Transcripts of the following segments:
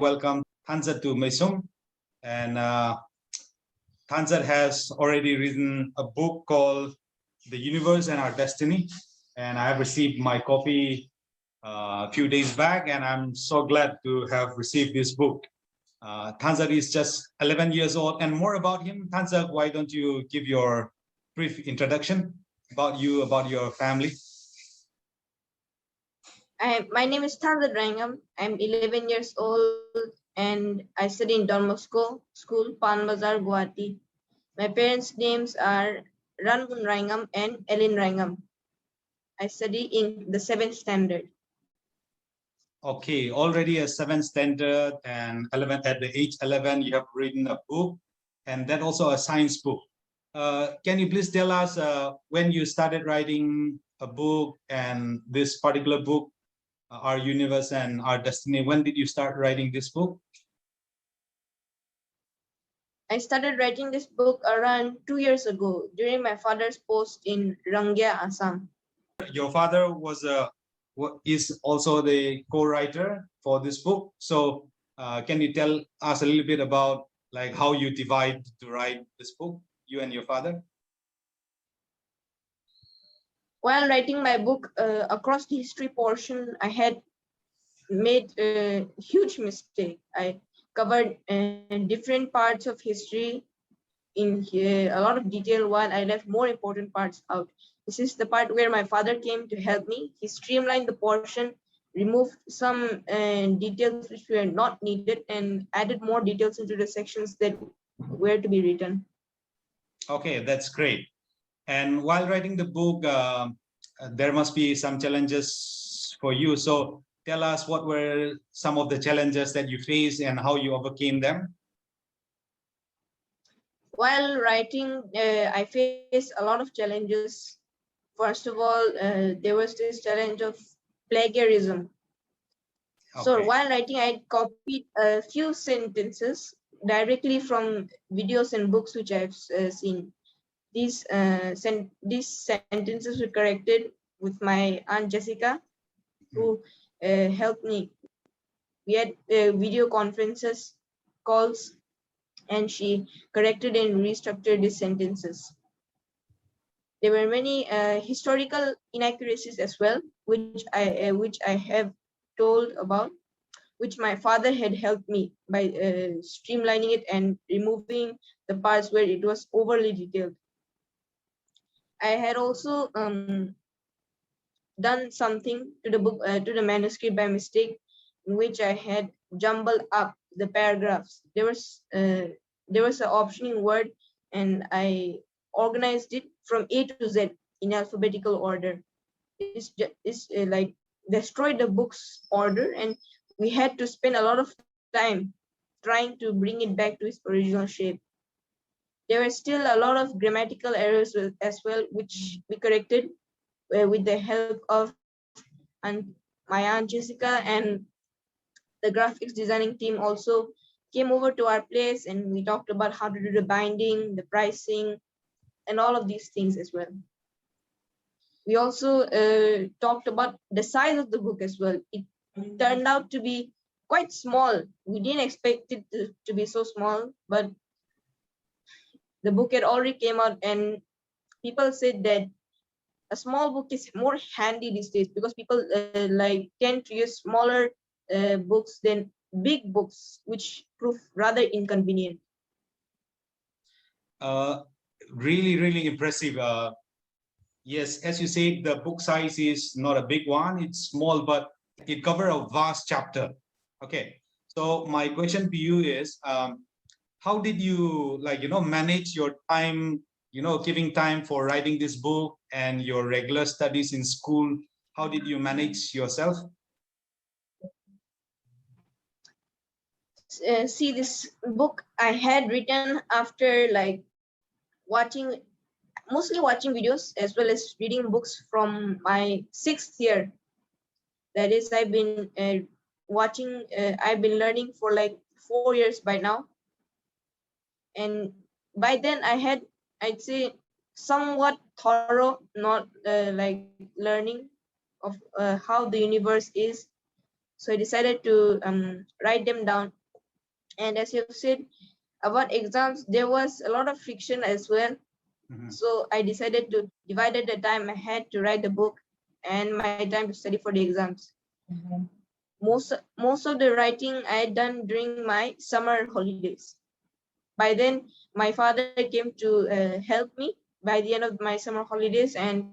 welcome Tanzat to Mesum. And Tanzat has already written a book called The Universe and Our Destiny. And I have received my copy a few days back, and I'm so glad to have received this book. Tanzat is just 11 years old. And more about him, Tanzat, why don't you give your brief introduction about you, about your family? My name is Tanzat Rangam. I'm 11 years old and I study in Don Bosco School, Pan Bazar, Guwahati. My parents' names are Ranmun Rangam and Ellen Rangam. I study in the 7th standard. Okay, already a 7th standard and 11 at the age 11, you have written a book, and that also a science book. Can you please tell us when you started writing a book, and this particular book, Our Universe and Our Destiny? When did you start writing this book? I started writing this book around 2 years ago during my father's post in Rangya, Assam. Your father is also the co-writer for this book. So can you tell us a little bit about like how you divide to write this book, you and your father? While writing my book, across the history portion, I had made a huge mistake. I covered different parts of history in here, a lot of detail, while I left more important parts out. This is the part where my father came to help me. He streamlined the portion, removed some details which were not needed, and added more details into the sections that were to be written. Okay, that's great. And while writing the book, there must be some challenges for you. So tell us what were some of the challenges that you faced and how you overcame them. While writing, I faced a lot of challenges. First of all, there was this challenge of plagiarism. Okay. So while writing, I copied a few sentences directly from videos and books which I've seen. These sentences were corrected with my Aunt Jessica, who helped me. We had video conferences, calls, and she corrected and restructured these sentences. There were many historical inaccuracies as well, which I have told about, which my father had helped me by streamlining it and removing the parts where it was overly detailed. I had also done something to the book, to the manuscript by mistake, in which I had jumbled up the paragraphs. There was an optioning word, and I organized it from A to Z in alphabetical order. It's like destroyed the book's order, and we had to spend a lot of time trying to bring it back to its original shape. There were still a lot of grammatical errors as well, which we corrected with the help of my Aunt Jessica, and the graphics designing team also came over to our place, and we talked about how to do the binding, the pricing, and all of these things as well. We also talked about the size of the book as well. It turned out to be quite small. We didn't expect it to be so small, but the book had already came out, and people said that a small book is more handy these days because people tend to use smaller books than big books, which prove rather inconvenient. Really impressive. Yes, as you said, the book size is not a big one, it's small, but it covers a vast chapter. Okay, so my question to you is, how did you manage your time, giving time for writing this book and your regular studies in school? How did you manage yourself? See, this book I had written after mostly watching videos as well as reading books from my 6th year. That is, I've been learning for like 4 years by now. And by then I'd say, somewhat thorough, not like learning of how the universe is. So I decided to write them down. And as you've said about exams, there was a lot of friction as well. Mhm. So I decided to divide the time I had to write the book and my time to study for the exams. Most of the writing I had done during my summer holidays. By then, my father came to help me by the end of my summer holidays, and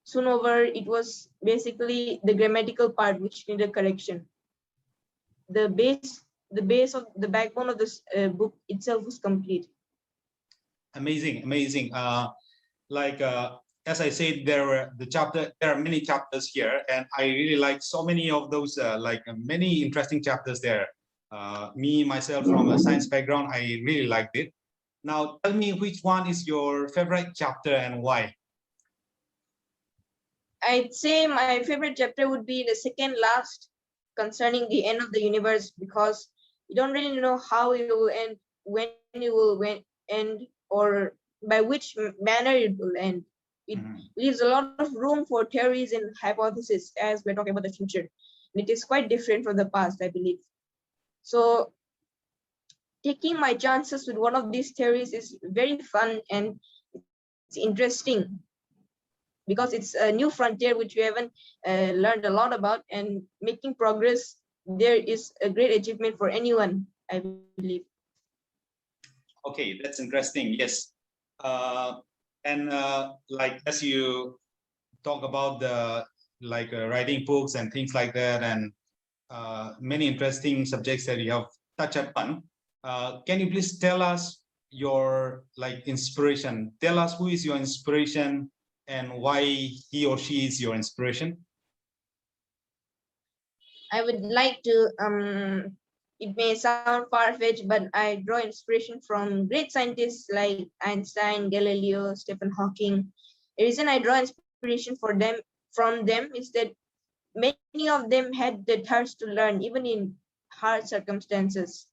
soon over, it was basically the grammatical part which needed correction. The base of the backbone of this book itself was complete. Amazing, amazing. Like as I said, there are many chapters here, and I really like so many of those, many interesting chapters there. Me myself from a science background, I really liked it. Now, tell me which one is your favorite chapter and why? I'd say my favorite chapter would be the second last, concerning the end of the universe, because you don't really know how it will end, when it will end, or by which manner it will end. It leaves a lot of room for theories and hypotheses as we're talking about the future. And it is quite different from the past, I believe. So taking my chances with one of these theories is very fun and it's interesting, because it's a new frontier which we haven't learned a lot about, and making progress there is a great achievement for anyone, I believe. Okay, that's interesting. Yes. And like as you talk about the writing books and things like that, and many interesting subjects that you have touched upon. Can you please tell us your inspiration? Tell us who is your inspiration and why he or she is your inspiration. I would like to it may sound far-fetched, but I draw inspiration from great scientists like Einstein, Galileo, Stephen Hawking. The reason I draw inspiration from them is that many of them had the thirst to learn even in hard circumstances.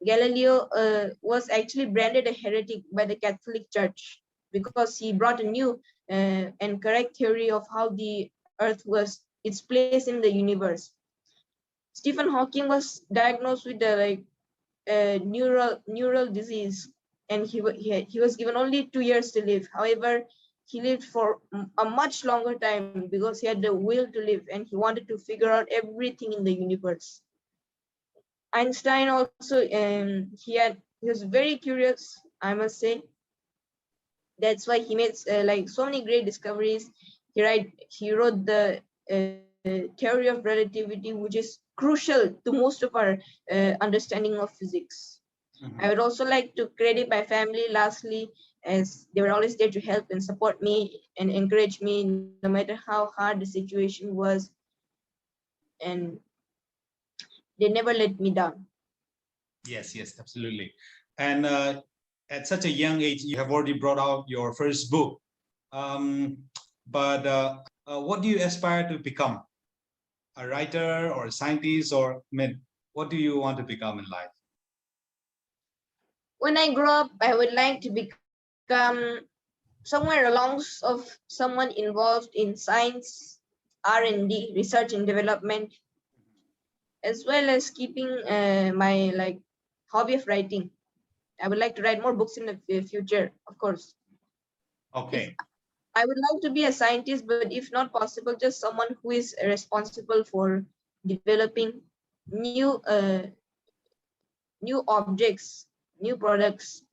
Galileo was actually branded a heretic by the Catholic Church because he brought a new and correct theory of how the Earth was, its place in the universe. Stephen Hawking was diagnosed with a neural disease, and he was given only 2 years to live. However, he lived for a much longer time because he had the will to live and he wanted to figure out everything in the universe. Einstein also, he was very curious, I must say. That's why he made so many great discoveries. He wrote the theory of relativity, which is crucial to most of our understanding of physics. I would also like to credit my family lastly, as they were always there to help and support me and encourage me no matter how hard the situation was, and they never let me down. Yes, yes, absolutely. And at such a young age, you have already brought out your first book. But what do you aspire to become? A writer or a scientist, or what do you want to become in life? When I grow up, I would like to become somewhere along of someone involved in science, R&D, research and development, as well as keeping my hobby of writing. I would like to write more books in the future, of course. Okay. If I would like to be a scientist, but if not possible, just someone who is responsible for developing new new objects, new products,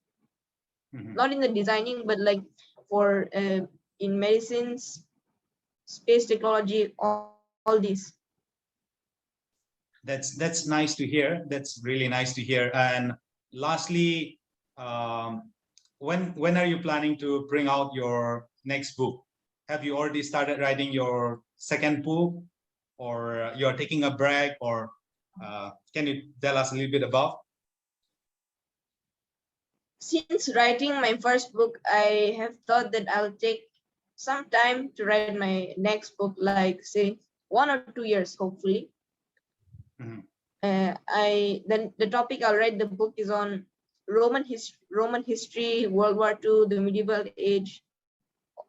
not in the designing, but for in medicines, space technology, all these. That's nice to hear. That's really nice to hear. And lastly, when are you planning to bring out your next book? Have you already started writing your second book, or you're taking a break, or can you tell us a little bit about? Since writing my first book, I have thought that I'll take some time to write my next book, like say 1 or 2 years, hopefully. The topic I'll write the book is on Roman history, World War II, the medieval age,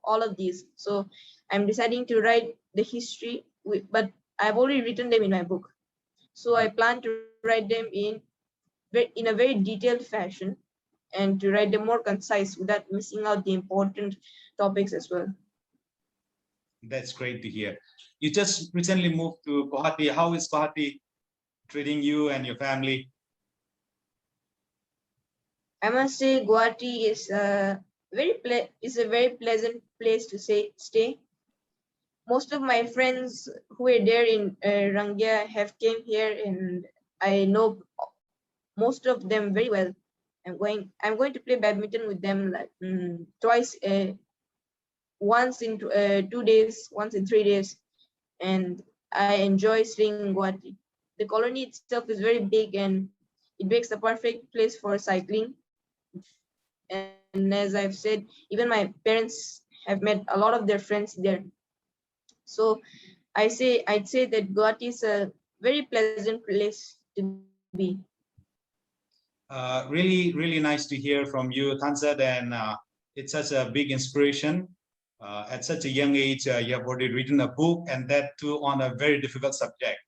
all of these. So I'm deciding to write the history, but I've already written them in my book. So I plan to write them in a very detailed fashion, and to write them more concise without missing out the important topics as well. That's great to hear. You just recently moved to Guwahati. How is Guwahati treating you and your family? I must say Guwahati is a very pleasant place to stay. Most of my friends who are there in Rangia have came here, and I know most of them very well. I'm going to play badminton with them like twice, once in 2 days, once in 3 days, and I enjoy staying in Guwahati. The colony itself is very big, and it makes a perfect place for cycling. And as I've said, even my parents have met a lot of their friends there. So I'd say that Guwahati is a very pleasant place to be. Really, really nice to hear from you, Thansat, and it's such a big inspiration. At such a young age, you have already written a book, and that too on a very difficult subject,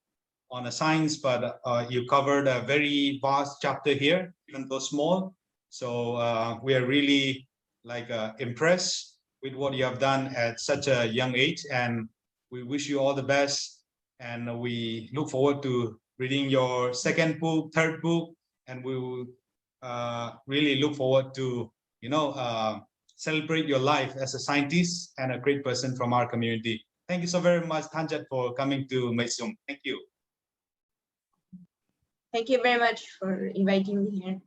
on a science, but you covered a very vast chapter here, even though small. So we are really impressed with what you have done at such a young age, and we wish you all the best. And we look forward to reading your second book, third book, and we will really look forward to celebrate your life as a scientist and a great person from our community. Thank you so very much, Thansat, for coming to Maisum. Thank you. Thank you very much for inviting me here.